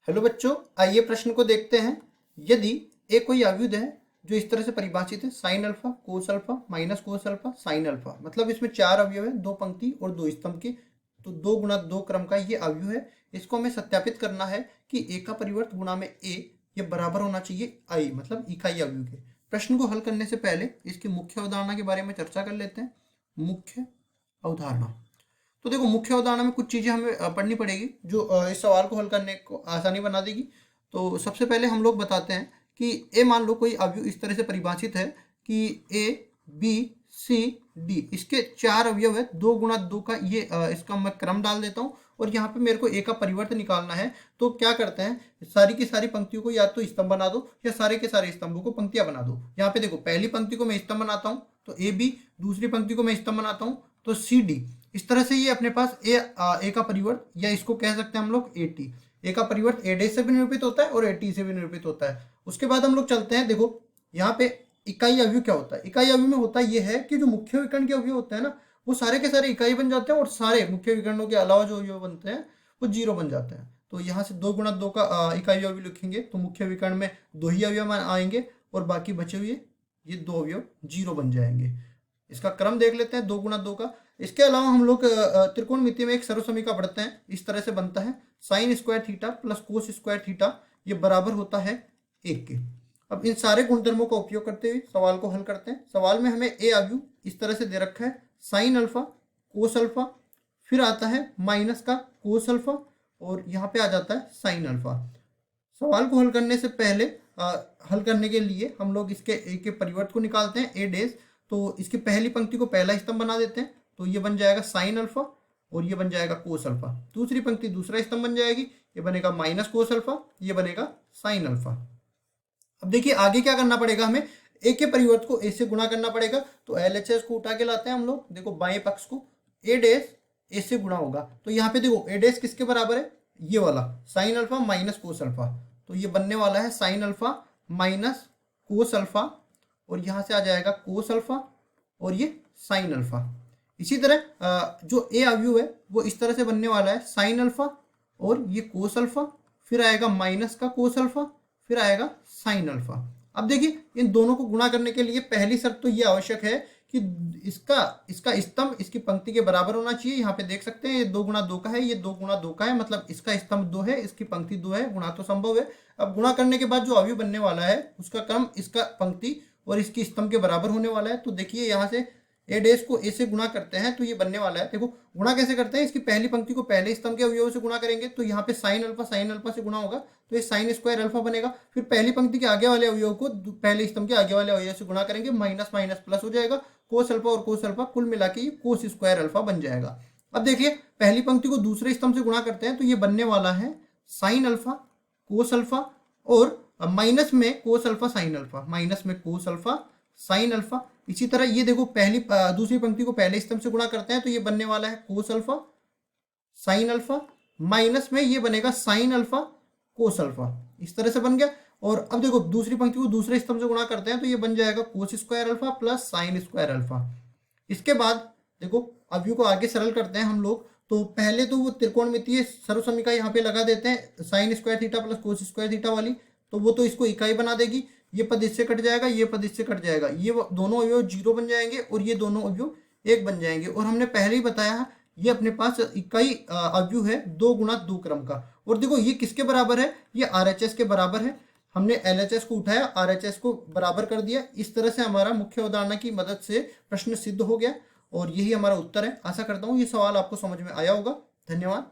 Hello बच्चों, आइए प्रश्न को देखते हैं। यदि ए कोई आव्यूह है जो इस तरह से परिभाषित है sine alpha cos alpha minus cos alpha sine alpha, मतलब इसमें चार अवयव है, दो पंक्ति और दो स्तंभ के, तो दो गुणा दो क्रम का ये आव्यूह है। इसको हमें सत्यापित करना है कि ए का परिवर्त गुणा में ए ये बराबर होना चाहिए आई, मतलब इकाई आव्यूह के। प्रश्न को हल करने से पहले इसकी मुख्य अवधारणा के बारे में चर्चा कर लेते हैं। मुख्य अवधारणा, तो देखो मुख्य अवधारणा में कुछ चीजें हमें पढ़नी पड़ेगी जो इस सवाल को हल करने को आसानी बना देगी। तो सबसे पहले हम लोग बताते हैं कि ए मान लो कोई अवयव इस तरह से परिभाषित है कि ए बी सी डी, इसके चार अवयव है, दो गुणा दो का ये इसका मैं क्रम डाल देता हूँ और यहाँ पे मेरे को ए का परिवर्त निकालना है। तो क्या करते हैं, सारी की सारी पंक्तियों को या तो स्तंभ बना दो या सारे के सारे स्तंभों को पंक्तियां बना दो। यहाँ पे देखो पहली पंक्ति को मैं स्तंभ बनाता हूँ तो ए बी, दूसरी पंक्ति को मैं स्तंभ बनाता हूँ तो सी डी। इस तरह से ये अपने पास ए का परिवर्त, या इसको कह सकते हैं हम लोग ए टी। ए का परिवर्त ए डे से भी निरूपित होता है और ए टी से भी निरूपित होता है। उसके बाद हम लोग चलते हैं, देखो यहाँ पे इकाई अवयव क्या होता है। इकाई अवयव में होता ये है कि जो मुख्य विकर्ण के अवयव होते हैं ना, वो सारे के सारे इकाई बन जाते हैं और सारे मुख्य विकर्णों के अलावा जो अवयव बनते हैं वो जीरो बन जाते हैं। तो यहाँ से दो गुणा दो का इकाई अवयव लिखेंगे तो मुख्य विकर्ण में दो ही अवयव आएंगे और बाकी बचे हुए ये दो अवयव जीरो बन जाएंगे। इसका क्रम देख लेते हैं, दो गुणा दो का। इसके अलावा हम लोग त्रिकोणमिति में एक सर्वसमीका पढ़ते हैं, इस तरह से बनता है sine square theta plus cos square theta, ये बराबर होता है एक के। अब इन सारे गुणधर्मों का उपयोग करते हुए सवाल को हल करते हैं। सवाल में हमें ए आव्यूह इस तरह से दे रखा है साइन अल्फा कोस अल्फा, फिर आता है माइनस का कोस अल्फा और यहाँ पे आ जाता है साइन अल्फा। सवाल को हल करने से पहले हल करने के लिए हम लोग इसके ए के परिवर्त को निकालते हैं ए डेज। तो इसकी पहली पंक्ति को पहला स्तंभ बना देते हैं तो ये बन जाएगा साइन अल्फा और ये बन जाएगा कोस अल्फा। दूसरी पंक्ति दूसरा स्तंभ बन जाएगी, ये बनेगा माइनस कोस अल्फा, ये बनेगा साइन अल्फा। अब देखिए आगे क्या करना पड़ेगा, हमें ए के परिवर्त को ए से गुणा करना पड़ेगा। तो एलएचएस को उठा के लाते हैं हम लोग, देखो बाएं पक्ष को ए डेस ए से गुणा होगा। तो यहाँ पे देखो ए डेस किसके बराबर है, ये वाला sine alpha minus cos alpha, तो ये बनने वाला है sine alpha minus cos alpha और यहाँ से आ जाएगा कोस अल्फा और ये साइन अल्फा। इसी तरह जो ए अवयव है वो इस तरह से बनने वाला है साइन अल्फा और ये कोस अल्फा, फिर आएगा माइनस का कोस अल्फा, फिर आएगा साइन अल्फा। अब देखिए इन दोनों को गुणा करने के लिए पहली शर्त तो ये आवश्यक है कि इसका स्तंभ इसकी पंक्ति के बराबर होना चाहिए। यहाँ पे देख सकते हैं ये दो गुणा दो का है, ये दो गुणा दो का है, मतलब इसका स्तंभ दो है, इसकी पंक्ति दो है, गुणा तो संभव है। अब गुणा करने के बाद जो अवयव बनने वाला है उसका क्रम इसका पंक्ति और इसकी स्तंभ के बराबर होने वाला है। तो देखिए यहाँ से ए डेस को ए से गुणा करते हैं तो ये बनने वाला है। देखो गुणा कैसे करते हैं, इसकी पहली पंक्ति को पहले स्तंभ के अवयवों से गुणा करेंगे तो यहाँ पे साइन अल्फा से गुणा होगा तो ये साइन स्क्वायर अल्फा बनेगा। फिर पहली पंक्ति के आगे वाले अवयव को पहले स्तंभ के आगे वाले अवयव से गुणा करेंगे, माइनस माइनस प्लस हो जाएगा, कोस अल्फा और कोस अल्फा कुल मिला के ये कोस स्क्वायर अल्फा बन जाएगा। अब देखिए पहली पंक्ति को दूसरे स्तंभ से गुणा करते हैं तो ये बनने वाला है साइन अल्फा कोस अल्फा और माइनस में cos alpha sine alpha, minus में कोस अल्फा साइन अल्फा। इसी तरह ये देखो दूसरी पंक्ति को पहले स्तंभ से गुणा करते हैं तो ये बनने वाला है cos alpha sine alpha, minus में ये बनेगा साइन अल्फा कोस अल्फा, इस तरह से बन गया। और अब देखो दूसरी पंक्ति को दूसरे स्तंभ से गुणा करते हैं तो ये बन जाएगा cos square alpha plus sine square alpha. इसके बाद देखो अवयव को आगे सरल करते हैं हम लोग। तो पहले तो वो त्रिकोणमितीय सर्वसमीका यहाँ पे लगा देते हैं sine square theta plus cos square theta वाली, तो वो तो इसको इकाई बना देगी। ये पद इससे कट जाएगा, ये पद इससे कट जाएगा, ये दोनों अवयव जीरो बन जाएंगे और ये दोनों अवयव एक बन जाएंगे। और हमने पहले ही बताया ये अपने पास इकाई अवयव है दो गुणा दो क्रम का। और देखो ये किसके बराबर है, ये आरएचएस के बराबर है। हमने एलएचएस को उठाया, आरएचएस को बराबर कर दिया। इस तरह से हमारा मुख्य अवधारणा की मदद से प्रश्न सिद्ध हो गया और यही हमारा उत्तर है। आशा करता हूँ ये सवाल आपको समझ में आया होगा। धन्यवाद।